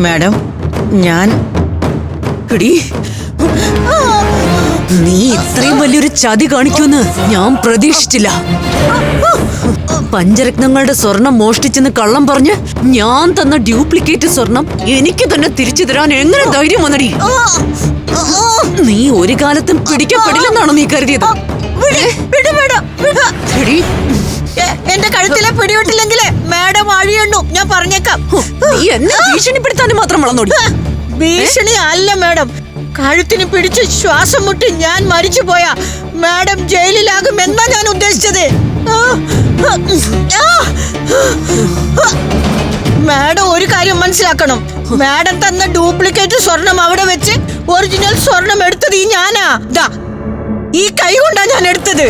Madam ഞാൻ നീ ഇത്രയും വലിയൊരു ചതി കാണിക്കുമെന്ന് ഞാൻ പ്രതീക്ഷിച്ചില്ല. പഞ്ചരത്നങ്ങളുടെ സ്വർണം മോഷ്ടിച്ചെന്ന് കള്ളം പറഞ്ഞ് ഞാൻ തന്ന ഡ്യൂപ്ലിക്കേറ്റ് സ്വർണം എനിക്ക് തന്നെ തിരിച്ചു തരാൻ എങ്ങനെ ധൈര്യം വന്നടി? നീ ഒരു കാലത്തും പിടിക്കപ്പെടില്ലെന്നാണോ നീ കരുതിയത്? എന്റെ കഴുത്തിലെ പിടിവിട്ടില്ലെങ്കിലേ മാഡം അഴിയണ്ണു, ഞാൻ പറഞ്ഞേക്കാം. നീ എന്നെ ഭീഷണിപ്പെടുത്താനും മാത്രം വളർന്നോടി. ഭീഷണി അല്ല മാഡം, കഴുത്തിന് പിടിച്ച് ശ്വാസം മുട്ടി ഞാൻ മരിച്ചു പോയാ മാഡം ജയിലിലാകും എന്നാ ഞാൻ ഉദ്ദേശിച്ചത്. മാഡം ഒരു കാര്യം മനസ്സിലാക്കണം, മാഡം തന്ന ഡ്യൂപ്ലിക്കേറ്റ് സ്വർണം അവിടെ വെച്ച് ഒറിജിനൽ സ്വർണം എടുത്തത് ഈ ഞാനാ. ദാ ഈ കൈ കൊണ്ടാ ഞാൻ എടുത്തത്.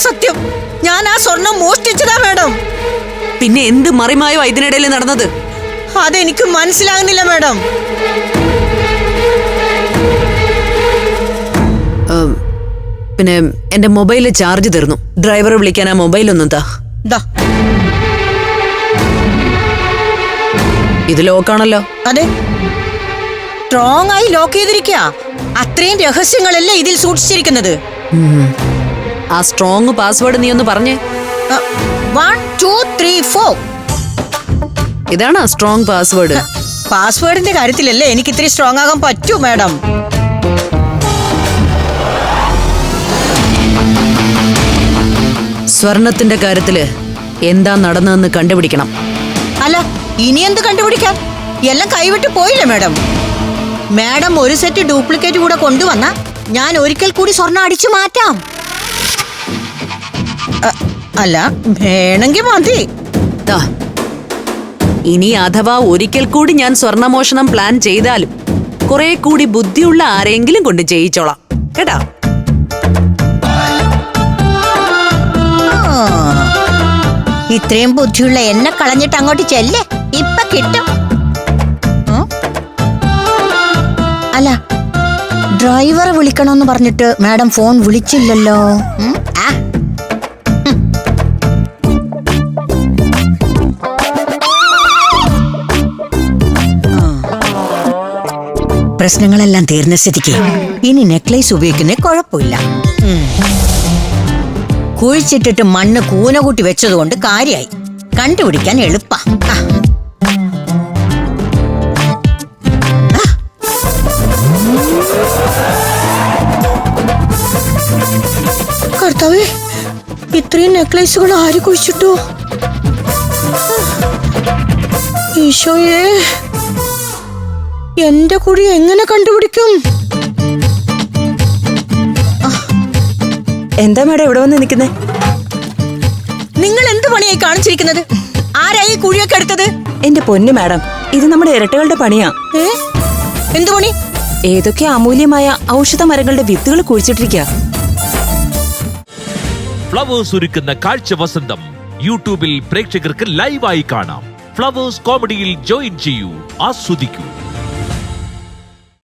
സത്യം, ഞാൻ ആ സ്വർണം മോഷ്ടിച്ചതാ മാഡം. പിന്നെ എന്ത് മറിമായോ ഇതിനിടയിൽ നടന്നത്? അതെനിക്ക് മനസ്സിലാകുന്നില്ല മാഡം. പിന്നെ എന്റെ മൊബൈലിൽ ചാർജ് തീർന്നു. ഡ്രൈവറെ വിളിക്കാൻ ആ മൊബൈലൊന്നും താ. ഇത് ലോക്കാണല്ലോ. അതെ, സ്ട്രോങ് ആയി ലോക്ക് ചെയ്തിരിക്കുക. അത്രയും രഹസ്യങ്ങളല്ലേ ഇതിൽ സൂക്ഷിച്ചിരിക്കുന്നത്. ആ സ്ട്രോങ് പാസ്വേഡ് നീ ഒന്ന് പറഞ്ഞേ. 1 2 3 4 ഇതാണ് സ്ട്രോങ് പാസ്വേഡ്. പാസ്വേഡിന്റെ കാര്യത്തിലല്ലേ എനിക്ക് ഇത്തിരി സ്ട്രോങ് ആകാൻ പറ്റൂ മാഡം. സ്വർണത്തിന്റെ കാര്യത്തില് എന്താ നടന്നതെന്ന് കണ്ടുപിടിക്കണം. അല്ല, ഇനി എന്ത് കണ്ടുപിടിക്കാൻ? എല്ലാം കൈവിട്ട് പോയില്ലേ മാഡം. മാഡം ഒരു സെറ്റ് ഡ്യൂപ്ലിക്കേറ്റ് കൂടെ കൊണ്ടുവന്ന ഞാൻ ഒരിക്കൽ കൂടി സ്വർണം അടിച്ചു മാറ്റാം. അല്ല, വേണമെങ്കിൽ മതി. ഇനി അഥവാ ഒരിക്കൽ കൂടി ഞാൻ സ്വർണമോഷണം പ്ലാൻ ചെയ്താലും കുറെ കൂടി ബുദ്ധിയുള്ള ആരെങ്കിലും കൊണ്ട് ചെയ്യിച്ചോളാം കേട്ടാ. ഇത്രയും ബുദ്ധിയുള്ള എന്നെ കളഞ്ഞിട്ട് അങ്ങോട്ട് ചെല്ലേ, ഇപ്പൊ കിട്ടും. അല്ല, ഡ്രൈവറെ വിളിക്കണമെന്ന് പറഞ്ഞിട്ട് മാഡം ഫോൺ വിളിച്ചില്ലല്ലോ. പ്രശ്നങ്ങളെല്ലാം തീർന്ന സ്ഥിതിക്ക് ഇനി നെക്ലേസ് ഉപയോഗിക്കുന്നേ കുഴപ്പമില്ല. കുഴിച്ചിട്ടിട്ട് മണ്ണ് കൂന കൂട്ടി വെച്ചതുകൊണ്ട് കാര്യമായി, കണ്ടുപിടിക്കാൻ എളുപ്പ. കർത്താവേ, ഇത്രയും നെക്ലേസുകൾ ആര് കുഴിച്ചിട്ടു? ഈശോയേ, എന്റെ കുഴി എങ്ങനെ കണ്ടുപിടിക്കും? എന്താ മേഡം ഇവിടെ വന്ന് നിൽക്കുന്നേ? നിങ്ങൾ എന്ത് പണിയായി കാണിച്ചിരിക്കുന്നത്? ആരായി കുഴിയൊക്കെ എടുത്തത്? എന്റെ പൊന്നു മാഡം, ഇത് നമ്മുടെ ഇരട്ടകളുടെ പണിയാ. എന്തു പണി? ഏതൊക്കെ അമൂല്യമായ ഔഷധ മരങ്ങളുടെ വിത്തുകൾ കുഴിച്ചിട്ടിരിക്കുക. ഫ്ലവേഴ്സ് ഒരുക്കുന്ന കാഴ്ച വസന്തം യൂട്യൂബിൽ പ്രേക്ഷകർക്ക് ലൈവായി കാണാം. ഫ്ലവേഴ്സ് കോമഡിയിൽ ജോയിൻ ചെയ്യൂ, ആസ്വദിക്കൂ.